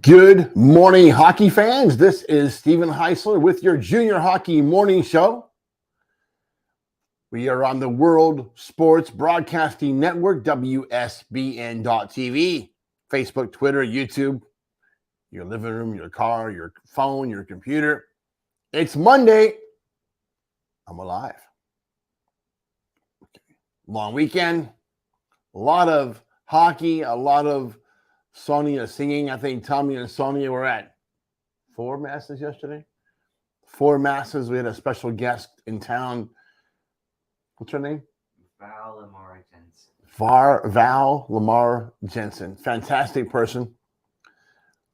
Good morning, hockey fans. This is Steven Heisler with your Junior Hockey Morning Show. We are on the World Sports Broadcasting Network, WSBN.TV, Facebook, Twitter, YouTube, your living room, your car, your phone, your computer. It's Monday. I'm alive. Long weekend, a lot of hockey, a lot of Sonia singing. I think Tommy and Sonia were at 4 masses yesterday. 4 masses. We had a special guest in town. What's her name? Val Lamar Jensen. Val Lamar Jensen. Fantastic person.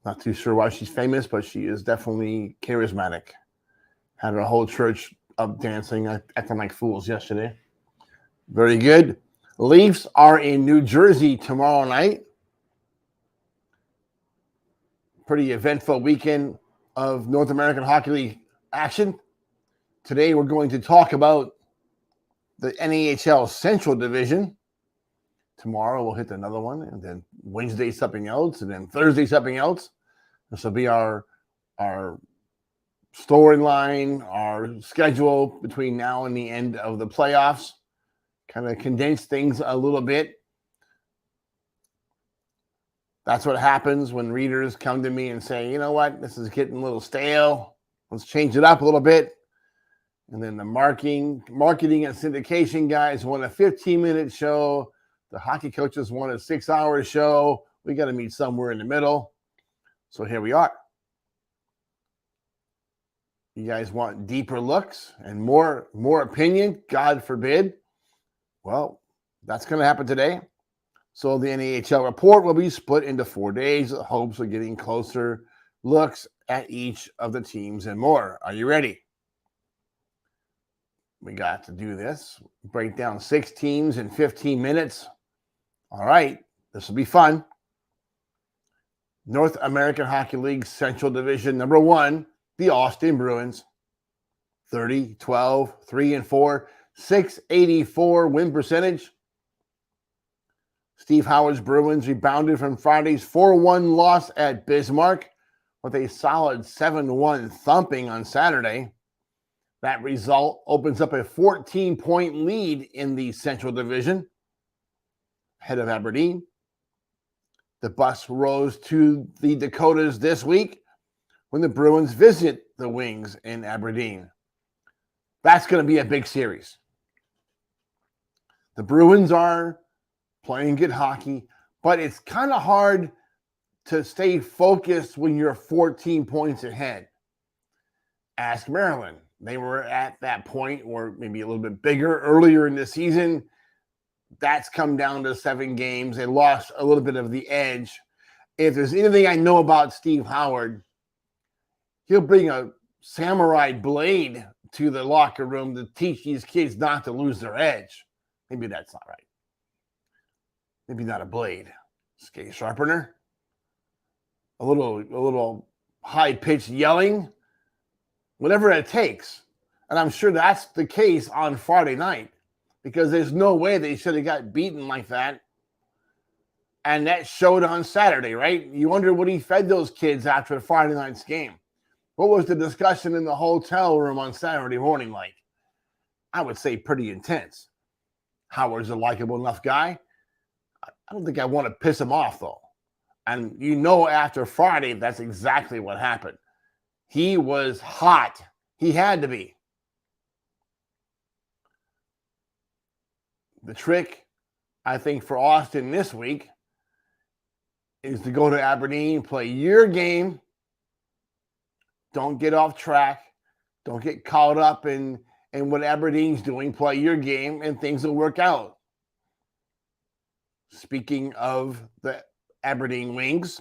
Not too sure why she's famous, but she is definitely charismatic. Had her whole church up dancing, acting like fools yesterday. Very good. Leafs are in New Jersey tomorrow night. Pretty eventful weekend of North American Hockey League action. Today we're going to talk about the NAHL Central Division. Tomorrow we'll hit another one, and then Wednesday something else, and then Thursday something else. This will be our storyline, our schedule between now and the end of the playoffs. Kind of condense things a little bit. That's what happens when readers come to me and say, you know what, this is getting a little stale. Let's change it up a little bit. And then the marketing and syndication guys want a 15-minute show. The hockey coaches want a 6-hour show. We got to meet somewhere in the middle. So here we are. You guys want deeper looks and more opinion? God forbid. Well, that's going to happen today. So the NAHL report will be split into 4 days. The hopes of getting closer looks at each of the teams and more. Are you ready? We got to do this. Break down 6 teams in 15 minutes. All right, this will be fun. North American Hockey League Central Division number 1, the Austin Bruins. 30-12, 3-4, .684 win percentage. Steve Howard's Bruins rebounded from Friday's 4-1 loss at Bismarck with a solid 7-1 thumping on Saturday. That result opens up a 14-point lead in the Central Division ahead of Aberdeen. The bus rose to the Dakotas this week when the Bruins visit the Wings in Aberdeen. That's going to be a big series. The Bruins are playing good hockey, but it's kind of hard to stay focused when you're 14 points ahead. Ask Maryland. They were at that point, or maybe a little bit bigger, earlier in the season. That's come down to 7 games. They lost a little bit of the edge. If there's anything I know about Steve Howard, he'll bring a samurai blade to the locker room to teach these kids not to lose their edge. Maybe that's not right. Maybe not a blade. Skate sharpener. A little high-pitched yelling. Whatever it takes. And I'm sure that's the case on Friday night, because there's no way they should have got beaten like that. And that showed on Saturday, right? You wonder what he fed those kids after Friday night's game. What was the discussion in the hotel room on Saturday morning like? I would say pretty intense. Howard's a likable enough guy. I don't think I want to piss him off, though. And you know after Friday, that's exactly what happened. He was hot. He had to be. The trick, I think, for Austin this week is to go to Aberdeen, play your game. Don't get off track. Don't get caught up in what Aberdeen's doing. Play your game, and things will work out. Speaking of the Aberdeen Wings,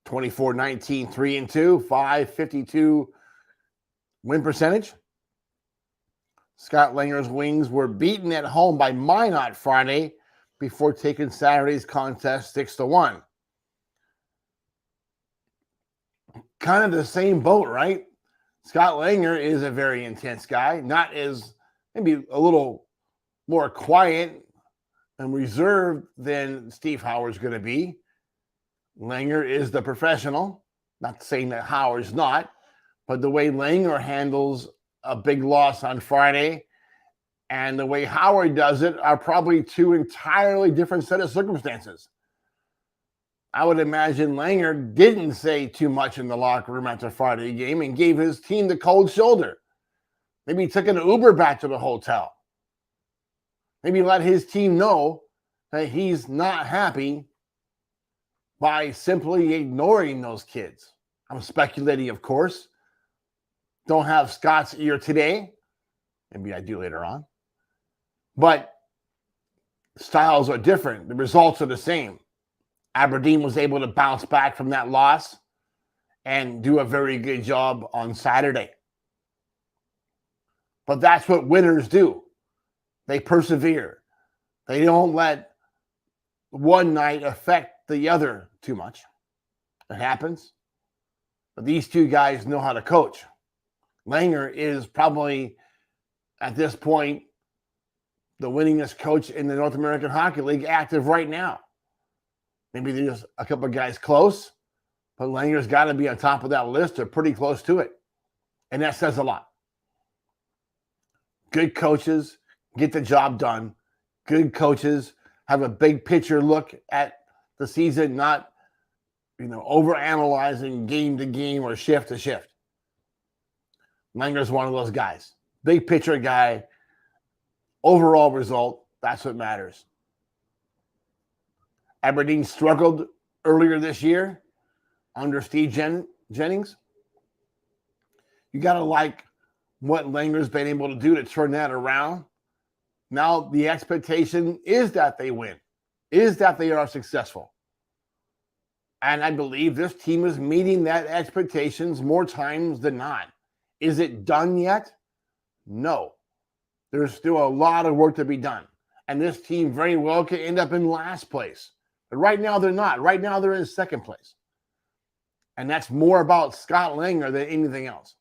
24-19, 3-2, .552 win percentage. Scott Langer's Wings were beaten at home by Minot Friday before taking Saturday's contest 6-1. Kind of the same boat, right? Scott Langer is a very intense guy, not as maybe a little more quiet and reserved than Steve Howard's going to be. Langer is the professional. Not saying that Howard's not, but the way Langer handles a big loss on Friday and the way Howard does it are probably two entirely different set of circumstances. I would imagine Langer didn't say too much in the locker room after Friday game and gave his team the cold shoulder. Maybe he took an Uber back to the hotel. Maybe let his team know that he's not happy by simply ignoring those kids. I'm speculating, of course. Don't have Scott's ear today. Maybe I do later on. But styles are different. The results are the same. Aberdeen was able to bounce back from that loss and do a very good job on Saturday. But that's what winners do. They persevere. They don't let one night affect the other too much. It happens. But these two guys know how to coach. Langer is probably, at this point, the winningest coach in the North American Hockey League active right now. Maybe there's a couple of guys close, but Langer's got to be on top of that list or pretty close to it. And that says a lot. Good coaches get the job done. Good coaches have a big picture look at the season, not, overanalyzing game to game or shift to shift. Langer's one of those guys. Big picture guy. Overall result, that's what matters. Aberdeen struggled earlier this year under Steve Jennings. You got to like what Langer's been able to do to turn that around. Now the expectation is that they win, is that they are successful. And I believe this team is meeting that expectations more times than not. Is it done yet? No. There's still a lot of work to be done. And this team very well could end up in last place. But right now they're not. Right now they're in second place. And that's more about Scott Langer than anything else.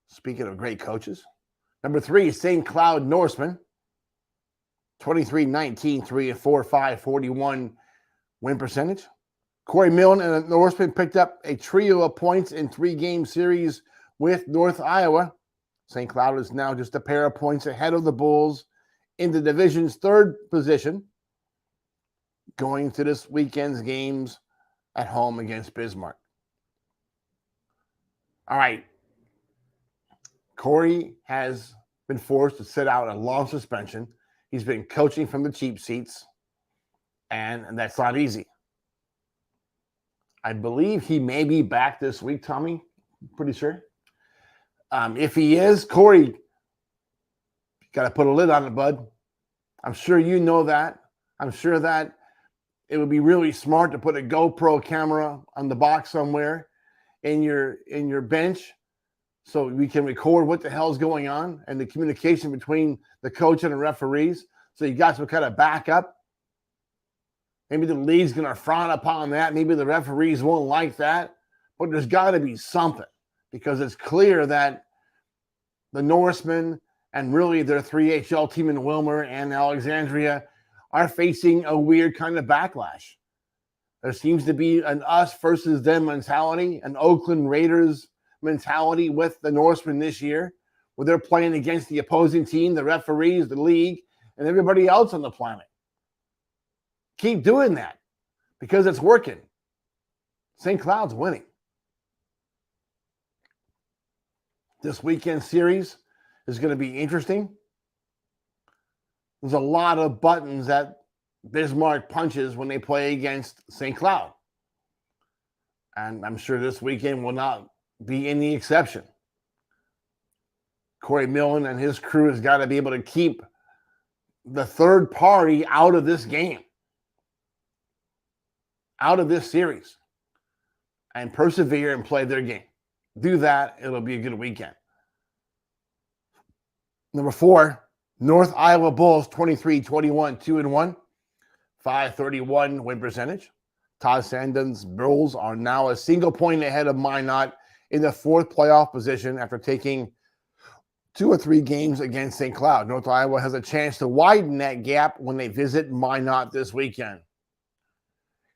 Speaking of great coaches, number 3, St. Cloud Norseman. 23-19, 3-4, 5-41 win percentage. Corey Milne and the Norsemen picked up a trio of points in 3-game series with North Iowa. St. Cloud is now just a pair of points ahead of the Bulls in the division's 3rd position, going to this weekend's games at home against Bismarck. All right. Corey has been forced to sit out a long suspension. He's been coaching from the cheap seats, and that's not easy. I believe he may be back this week, Tommy. Pretty sure. If he is, Corey, got to put a lid on it, bud. I'm sure you know that. I'm sure that it would be really smart to put a GoPro camera on the box somewhere in your bench so we can record what the hell's going on and the communication between the coach and the referees. So you got some kind of backup. Maybe the league's going to frown upon that. Maybe the referees won't like that. But there's got to be something, because it's clear that the Norsemen and really their 3HL team in Wilmer and Alexandria are facing a weird kind of backlash. There seems to be an us versus them mentality, an Oakland Raiders mentality with the Norsemen this year, where they're playing against the opposing team, the referees, the league, and everybody else on the planet. Keep doing that because it's working. St. Cloud's winning. This weekend series is going to be interesting. There's a lot of buttons that Bismarck punches when they play against St. Cloud. And I'm sure this weekend will not be any exception. Corey Milne and his crew has got to be able to keep the third party out of this game, out of this series, and persevere and play their game. Do that, it'll be a good weekend. Number 4, North Iowa Bulls, 23-21, 2-1, 531 win percentage. Todd Sandon's Bulls are now a single point ahead of Minot in the 4th playoff position after taking 2 or 3 games against St. Cloud. North Iowa has a chance to widen that gap when they visit Minot this weekend.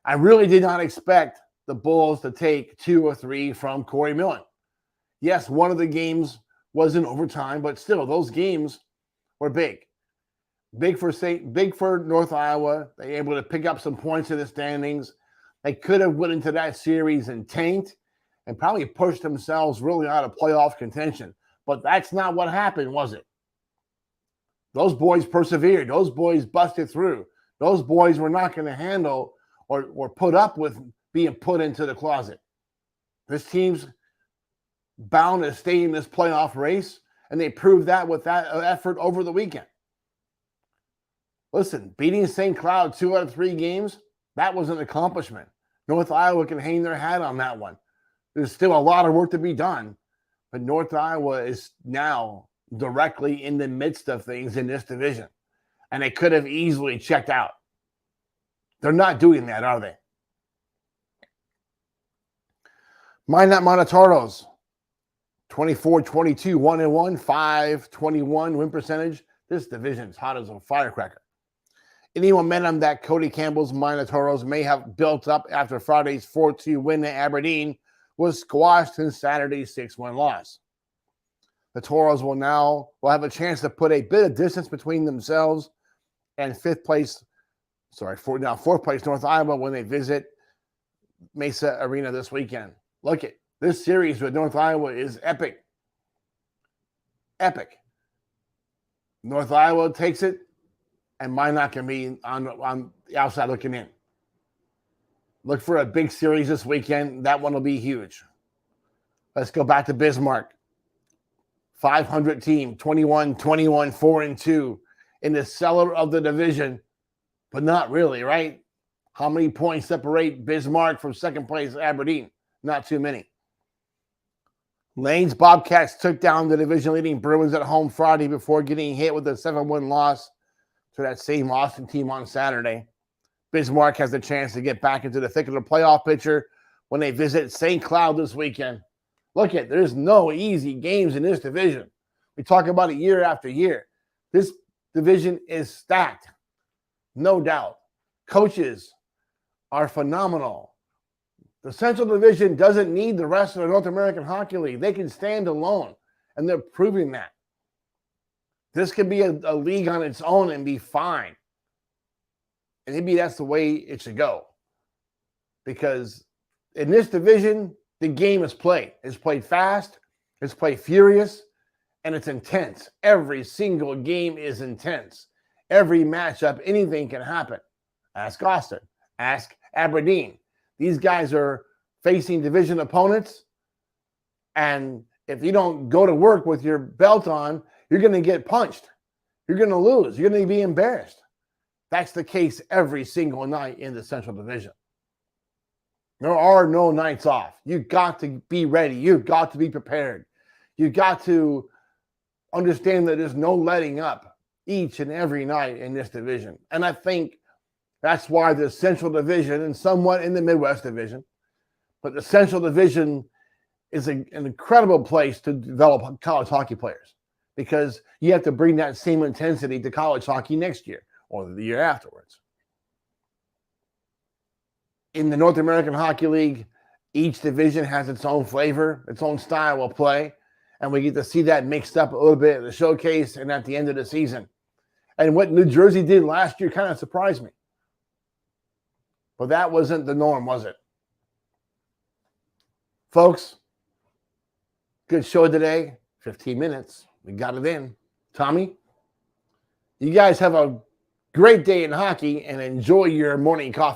I really did not expect the Bulls to take 2 or 3 from Corey Millen. Yes, one of the games was in overtime, but still, those games were big. Big for North Iowa. They were able to pick up some points in the standings. They could have went into that series and tanked and probably pushed themselves really out of playoff contention. But that's not what happened, was it? Those boys persevered. Those boys busted through. Those boys were not going to handle or put up with being put into the closet. This team's bound to stay in this playoff race, and they proved that with that effort over the weekend. Listen, beating St. Cloud 2 out of 3 games, that was an accomplishment. North Iowa can hang their hat on that one. There's still a lot of work to be done, but North Iowa is now directly in the midst of things in this division, and they could have easily checked out. They're not doing that, are they? Minot Monotauros, 24-22, 1-1, 521 win percentage. This division's hot as a firecracker. Any momentum that Cody Campbell's Monotauros may have built up after Friday's 4-2 win at Aberdeen was squashed in Saturday's 6-1 loss. The Toros will have a chance to put a bit of distance between themselves and fourth place North Iowa when they visit Mesa Arena this weekend. Look at this series with North Iowa is epic. Epic. North Iowa takes it, and Minot can be on the outside looking in. Look for a big series this weekend. That one will be huge. Let's go back to Bismarck. 500 team, 21-21, 4-2 in the cellar of the division, but not really, right? How many points separate Bismarck from second place Aberdeen? Not too many. Lane's Bobcats took down the division-leading Bruins at home Friday before getting hit with a 7-1 loss to that same Austin team on Saturday. Bismarck has the chance to get back into the thick of the playoff picture when they visit St. Cloud this weekend. Look at, there's no easy games in this division. We talk about it year after year. This division is stacked, no doubt. Coaches are phenomenal. The Central Division doesn't need the rest of the North American Hockey League. They can stand alone, and they're proving that. This could be a league on its own and be fine. And maybe that's the way it should go. Because in this division, the game is played. It's played fast, it's played furious, and it's intense. Every single game is intense. Every matchup, anything can happen. Ask Austin. Ask Aberdeen. These guys are facing division opponents, and if you don't go to work with your belt on, you're going to get punched. You're going to lose. You're going to be embarrassed. That's the case every single night in the Central Division. There are no nights off. You've got to be ready. You've got to be prepared. You've got to understand that there's no letting up each and every night in this division. And I think that's why the Central Division and somewhat in the Midwest Division, but the Central Division is an incredible place to develop college hockey players because you have to bring that same intensity to college hockey next year or the year afterwards. In the North American Hockey League, each division has its own flavor, its own style of play, and we get to see that mixed up a little bit at the showcase and at the end of the season. And what New Jersey did last year kind of surprised me. But that wasn't the norm, was it? Folks, good show today. 15 minutes. We got it in. Tommy, you guys have a great day in hockey and enjoy your morning coffee.